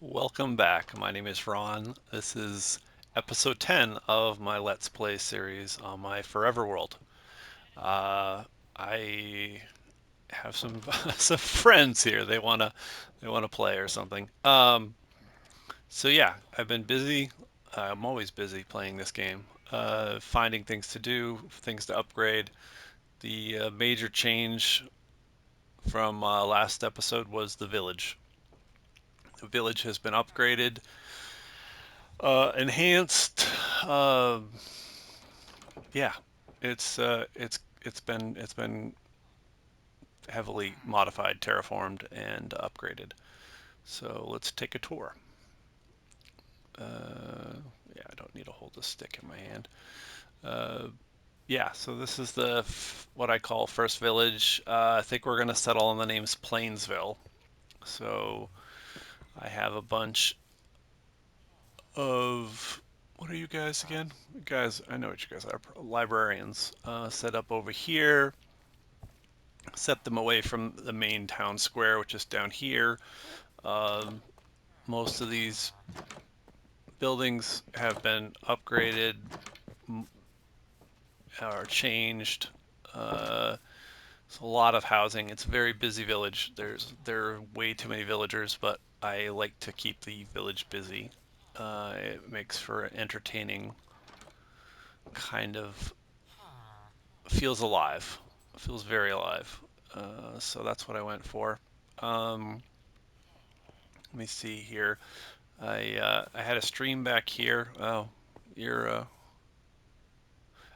Welcome back. My name is Ron. This is episode 10 of my Let's Play series on my Forever World. I have some some friends here. They wanna play or something. So yeah, I've been busy. I'm always busy playing this game. Finding things to do, things to upgrade. The major change from last episode was the village. The village has been upgraded, enhanced. Uh, yeah, it's been heavily modified, terraformed, and upgraded. So let's take a tour. Yeah, I don't need to hold the stick in my hand. Uh, yeah, so this is what I call first village. I think we're gonna settle on the names Plainsville. So I have a bunch of what are you guys again? You guys, I know what you guys are. Librarians set up over here. Set them away from the main town square, which is down here. Um, Most of these buildings have been upgraded or changed. It's a lot of housing. It's a very busy village. There are way too many villagers, but I like to keep the village busy. It makes for entertaining, kind of feels alive. Feels very alive. So that's what I went for. Um, Let me see here. I had a stream back here. Oh, you're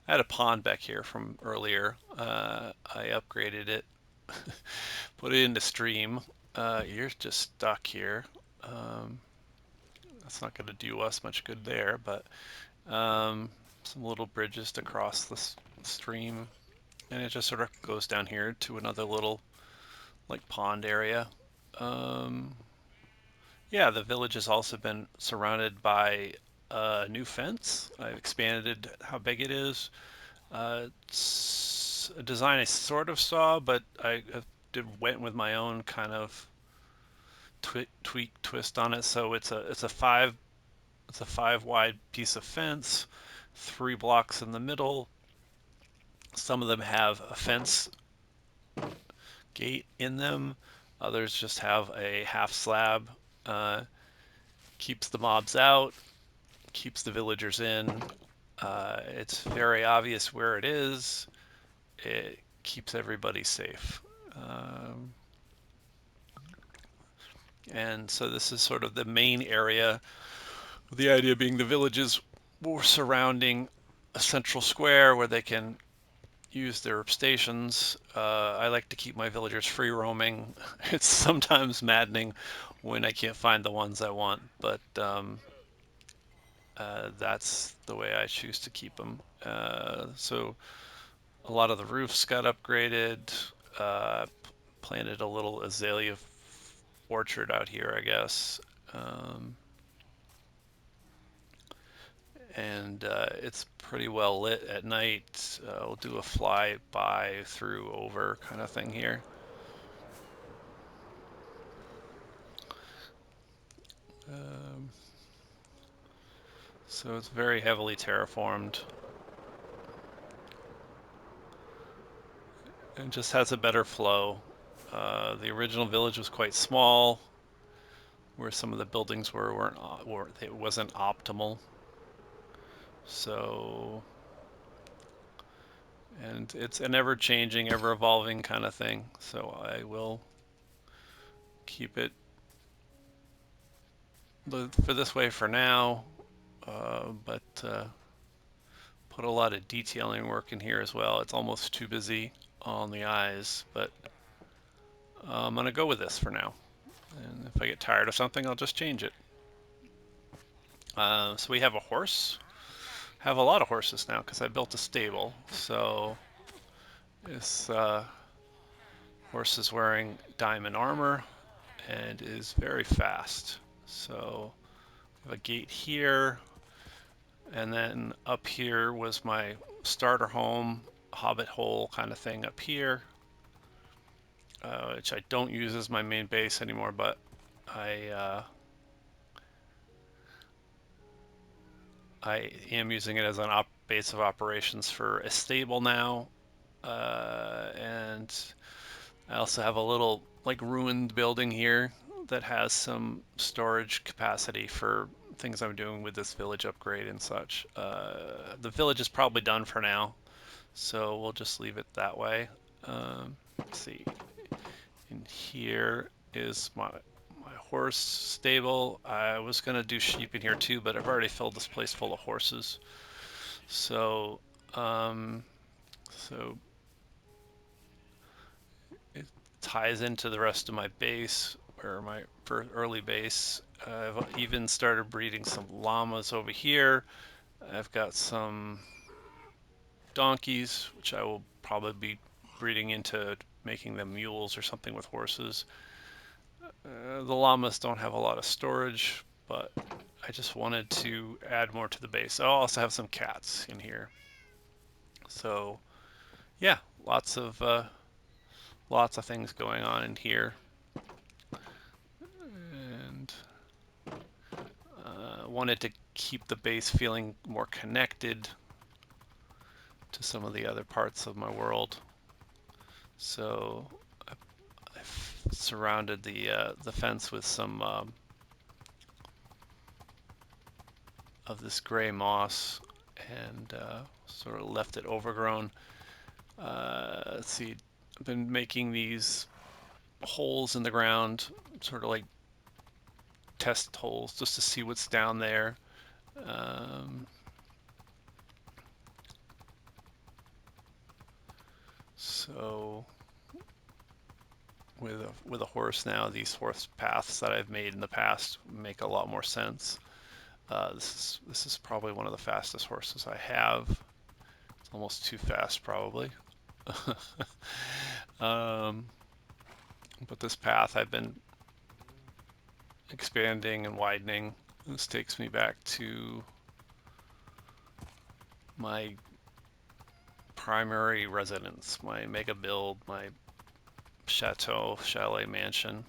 I had a pond back here from earlier. I upgraded it, put it into stream. You're just stuck here. Um, that's not going to do us much good there, but some little bridges to cross the stream, and it just sort of goes down here to another little like pond area. Um, Yeah, the village has also been surrounded by a new fence. I've expanded how big it is. It's a design I sort of saw, but went with my own kind of tweak twist on it. So it's a five wide piece of fence, 3 blocks in the middle. Some of them have a fence gate in them. Others just have a half slab. Uh, Keeps the mobs out, keeps the villagers in. It's very obvious where it is. It keeps everybody safe. Um, and so this is sort of the main area. The idea being the villages were surrounding a central square where they can use their stations. I like to keep my villagers free roaming. It's sometimes maddening when I can't find the ones I want, but that's the way I choose to keep them. So a lot of the roofs got upgraded. Uh, Planted a little azalea orchard out here, I guess. Um, and it's pretty well lit at night. We'll do a fly by through over kind of thing here. Um, so it's very heavily terraformed and just has a better flow. The original village was quite small, where some of the buildings were it wasn't optimal. So, and it's an ever changing, ever evolving kind of thing. So I will keep it for this way for now, but put a lot of detailing work in here as well. It's almost too busy on the eyes, but I'm gonna go with this for now. And if I get tired of something, I'll just change it. So we have a horse. Have a lot of horses now because I built a stable. So this horse is wearing diamond armor and is very fast. So we have a gate here, and then up here was my starter home, hobbit hole kind of thing up here, which I don't use as my main base anymore, but I I am using it as an base of operations for a stable now, and I also have a little like ruined building here that has some storage capacity for things I'm doing with this village upgrade and such. The village is probably done for now, so we'll just leave it that way. Let's see. In here is my horse stable. I was gonna do sheep in here too, but I've already filled this place full of horses. So, um, so it ties into the rest of my base, or my early base. I've even started breeding some llamas over here. I've got some donkeys, which I will probably be breeding into making them mules or something with horses. The llamas don't have a lot of storage, but I just wanted to add more to the base. I'll also have some cats in here. So yeah, lots of things going on in here, and wanted to keep the base feeling more connected to some of the other parts of my world. So I've surrounded the fence with some of this gray moss, and sort of left it overgrown. Let's see, I've been making these holes in the ground, sort of like test holes, just to see what's down there. Um, so with a horse now, these horse paths that I've made in the past make a lot more sense. This is probably one of the fastest horses I have. It's almost too fast, probably. um, but this path I've been expanding and widening. This takes me back to my primary residence, my mega build, my chalet mansion.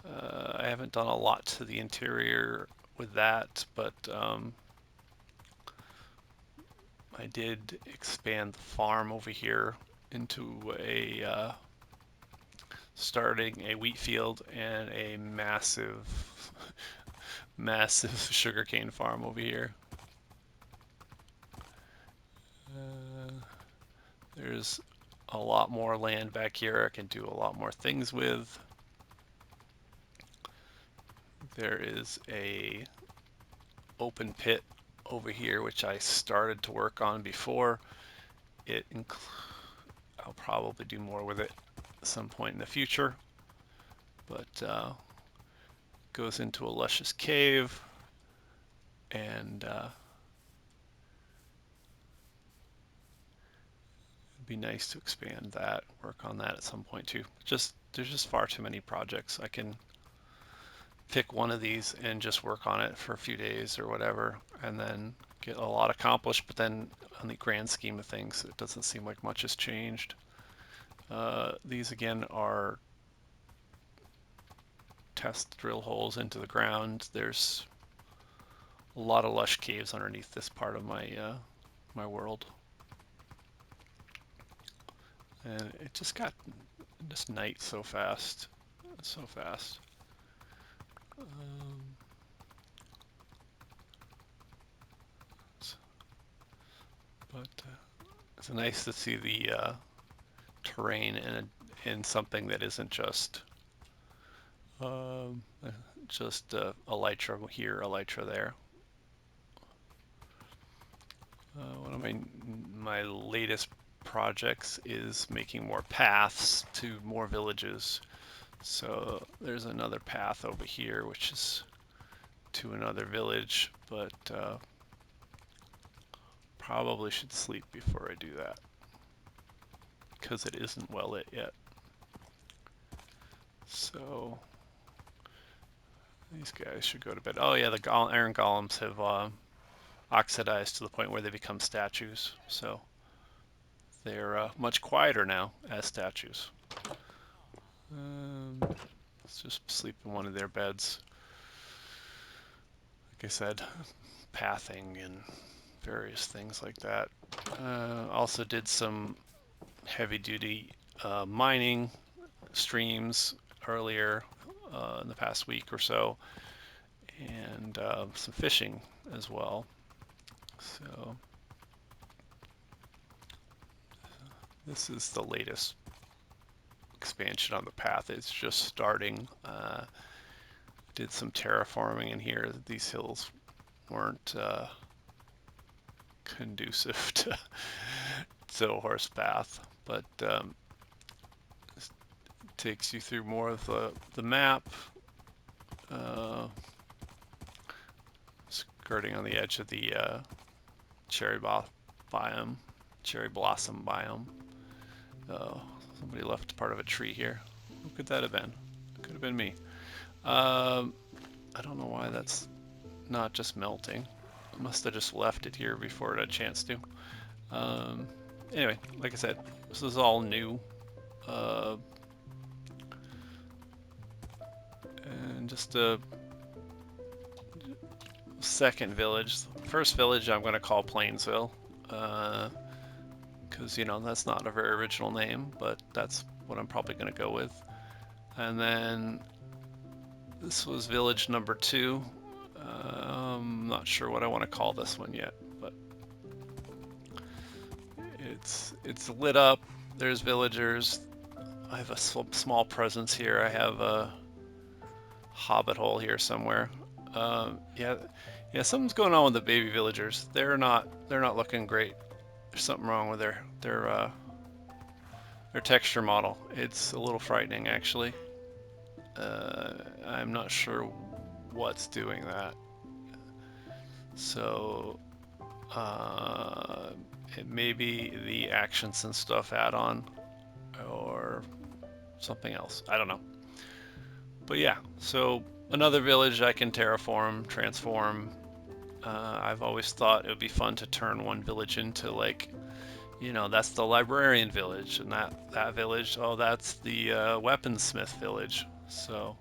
I haven't done a lot to the interior with that, but I did expand the farm over here into starting a wheat field and a massive sugarcane farm over here. Uh, there's a lot more land back here I can do a lot more things with. There is a open pit over here which I started to work on before. I'll probably do more with it at some point in the future, but goes into a luscious cave, and it'd be nice to expand that, work on that at some point too. There's just far too many projects. I can pick one of these and just work on it for a few days or whatever, and then get a lot accomplished, but then on the grand scheme of things, it doesn't seem like much has changed. These again are test drill holes into the ground. There's a lot of lush caves underneath this part of my world, and it just got this night so fast, so fast. Um, but it's nice to see the terrain in something that isn't um, just elytra here, elytra there. One of my latest projects is making more paths to more villages. So there's another path over here, which is to another village, but probably should sleep before I do that because it isn't well lit yet. So these guys should go to bed. Oh yeah, the iron golems have oxidized to the point where they become statues. So they're much quieter now as statues. Let's just sleep in one of their beds. Like I said, pathing and various things like that. Also did some heavy-duty mining streams earlier in the past week or so, and some fishing as well. So this is the latest expansion on the path. It's just starting. Did some terraforming in here. These hills weren't conducive to a horse path, but takes you through more of the map, skirting on the edge of the cherry blossom biome. Somebody left part of a tree here. Who could that have been? Could have been me. I don't know why that's not just melting. I must have just left it here before it had a chance to. Anyway, like I said, this is all new. And just a second village. First village I'm going to call Plainsville. Because, you know, that's not a very original name, but that's what I'm probably going to go with. And then this was village number 2. I'm not sure what I want to call this one yet, but it's lit up. There's villagers. I have a small presence here. I have a hobbit hole here somewhere. Yeah, something's going on with the baby villagers. They're not looking great. There's something wrong with their texture model. It's a little frightening, actually. I'm not sure what's doing that. So it may be the actions and stuff add-on or something else. I don't know. But yeah, so another village I can terraform, transform. I've always thought it would be fun to turn one village into, like, you know, that's the librarian village, and that village, oh, that's the weaponsmith village. So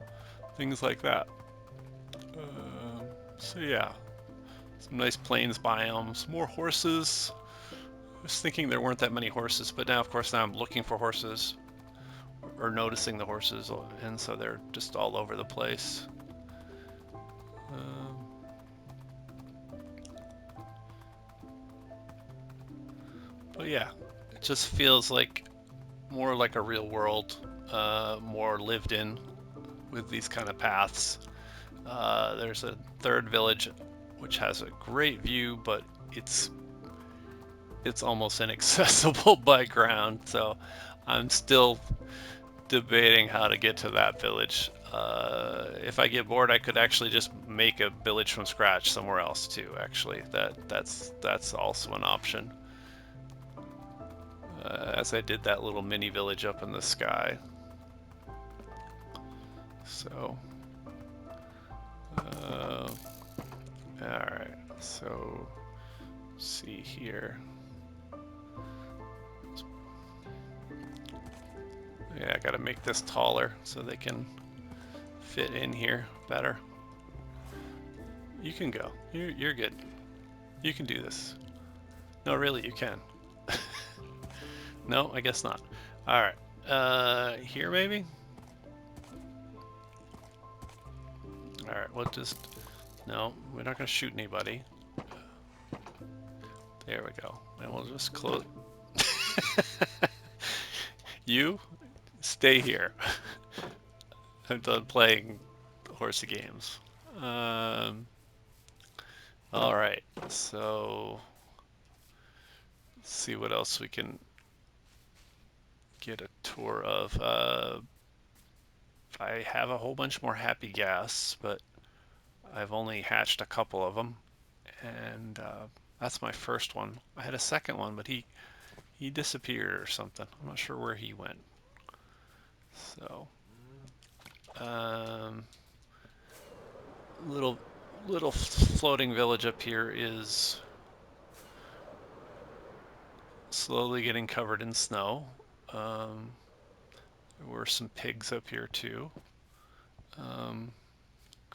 things like that. So yeah, some nice plains biomes, more horses. I was thinking there weren't that many horses, but now, of course, now I'm looking for horses or noticing the horses, and so they're just all over the place. But yeah, it just feels like more like a real world, more lived in with these kind of paths. There's a third village which has a great view, but it's almost inaccessible by ground, so I'm still debating how to get to that village. If I get bored, I could actually just make a village from scratch somewhere else too. Actually, that's also an option. As I did that little mini village up in the sky. So, all right. So, see here. Yeah, I gotta make this taller so they can fit in here better. You can go. You're good. You can do this. No, really, you can. No, I guess not. All right. Here maybe? All right, we'll just... No, we're not going to shoot anybody. There we go. And we'll just close... You, stay here. I'm done playing horsey games. All right, so... Let's see what else we can get a tour of. I have a whole bunch more happy gas, but I've only hatched a couple of them, and that's my first one. I had a second one, but he disappeared or something. I'm not sure where he went. So, little floating village up here is slowly getting covered in snow. There were some pigs up here too.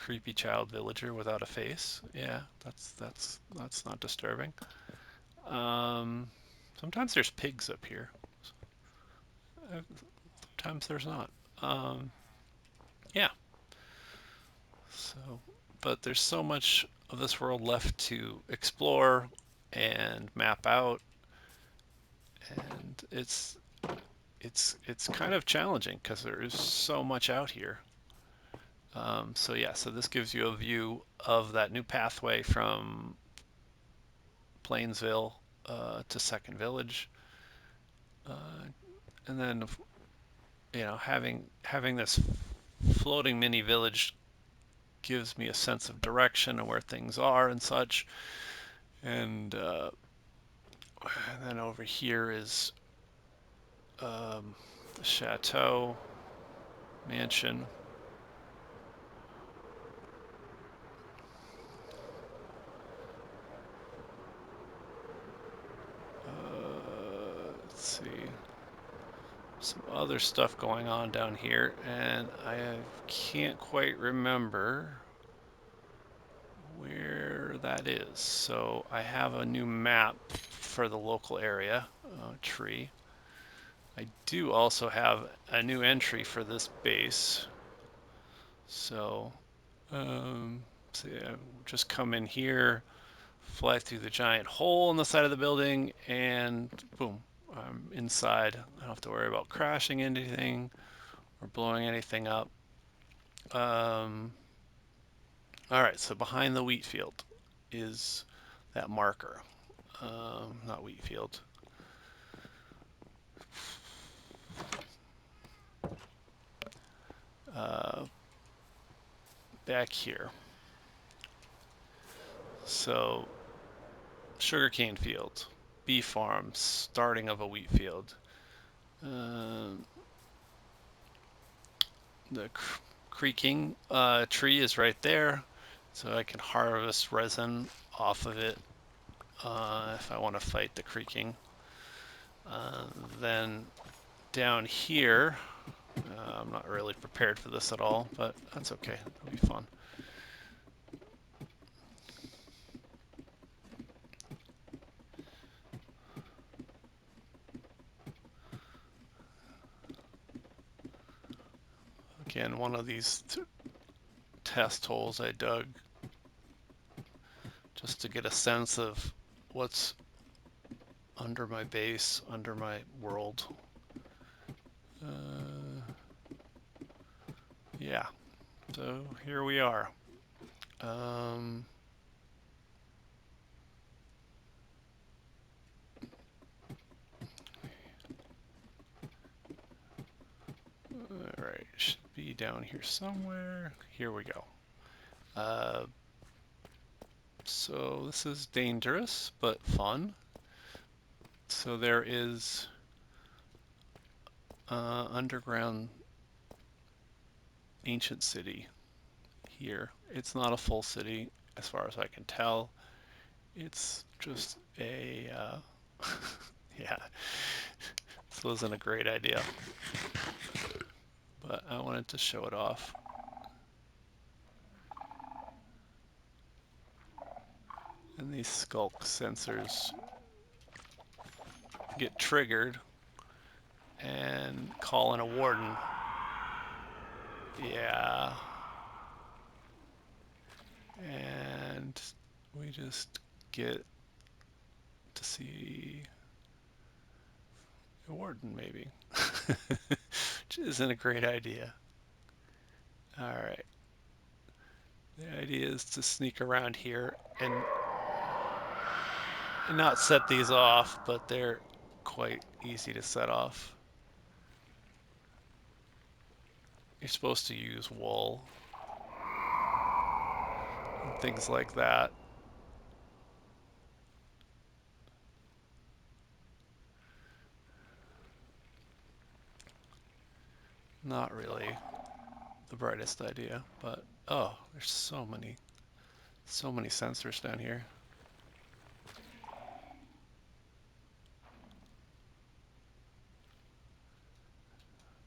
creepy child villager without a face. Yeah, that's not disturbing. Um, Sometimes there's pigs up here. Sometimes there's not. Um, yeah. So, but there's so much of this world left to explore and map out, and it's kind of challenging because there is so much out here. So yeah, so this gives you a view of that new pathway from Plainsville to Second Village, uh, and then having this floating mini village gives me a sense of direction and where things are and such. And then over here is the chateau mansion. Let's see. Some other stuff going on down here, and I can't quite remember where that is. So I have a new map for the local area tree. I do also have a new entry for this base. So, so yeah, just come in here, fly through the giant hole in the side of the building, and boom, I'm inside. I don't have to worry about crashing anything or blowing anything up. Um, all right, so behind the wheat field is that marker. Not wheat field. Uh, Back here. So, sugarcane field, bee farm, starting of a wheat field. Um, the creaking tree is right there, so I can harvest resin off of it if I want to fight the creaking. Uh, then down here, I'm not really prepared for this at all, but that's okay. It'll be fun. Again, one of these test holes I dug just to get a sense of what's under my base, under my world. Yeah, so here we are. Um, all right, should be down here somewhere. Here we go. Uh, so this is dangerous, but fun. So there is underground ancient city here. It's not a full city as far as I can tell. It's just a, yeah, this wasn't a great idea, but I wanted to show it off. And these skulk sensors get triggered and call in a warden. Yeah. And we just get to see a warden, maybe. Which isn't a great idea. Alright. The idea is to sneak around here and not set these off, but they're quite easy to set off. You're supposed to use wool and things like that. Not really the brightest idea, but oh, there's so many sensors down here.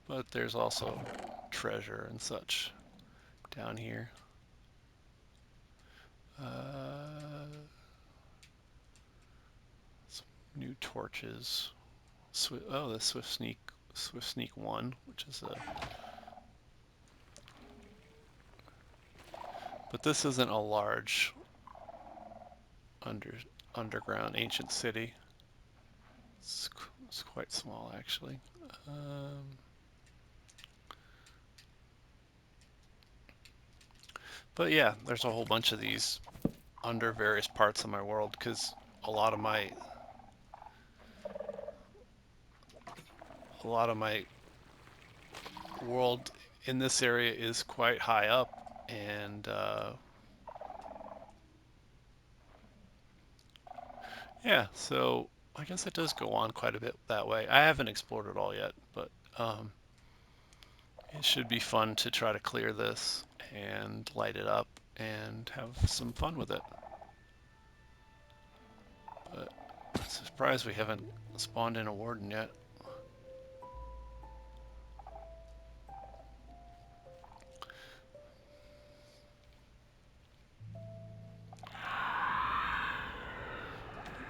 But there's also treasure and such down here. Some new torches. Oh, the Swift Sneak 1, which is a... But this isn't a large under underground ancient city. It's quite small, actually. But yeah, there's a whole bunch of these under various parts of my world because a lot of my world in this area is quite high up, and yeah, so I guess it does go on quite a bit that way. I haven't explored it all yet, but it should be fun to try to clear this and light it up and have some fun with it. But I'm surprised we haven't spawned in a warden yet.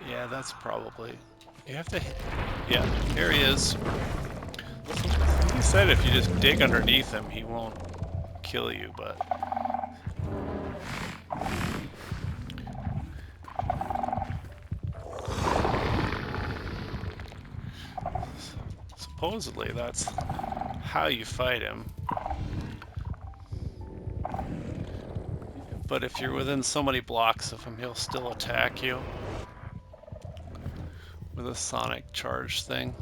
Yeah, that's probably... You have to... Yeah, here he is. He said if you just dig underneath him, he won't kill you, but... Supposedly, that's how you fight him. But if you're within so many blocks of him, he'll still attack you with a sonic charge thing.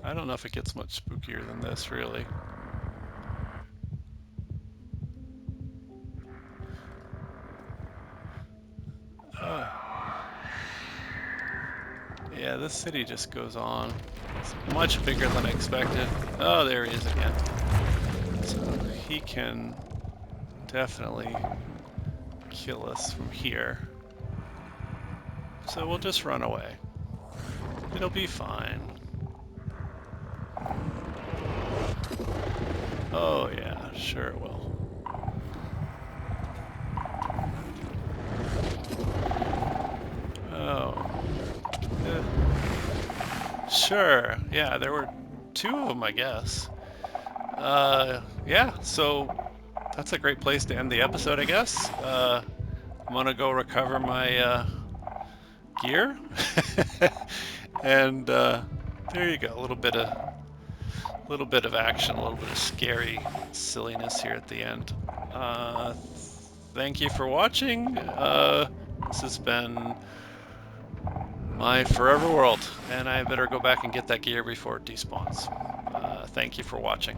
I don't know if it gets much spookier than this, really. Yeah, this city just goes on. It's much bigger than I expected. Oh, there he is again. So he can definitely kill us from here. So we'll just run away. It'll be fine. Oh yeah, sure it will. Oh. Sure. Yeah, there were two of them, I guess. Yeah, so that's a great place to end the episode, I guess. I'm gonna go recover my gear. And there you go, a little bit of action, a little bit of scary silliness here at the end. Thank you for watching. This has been my forever world, and I better go back and get that gear before it despawns. Thank you for watching.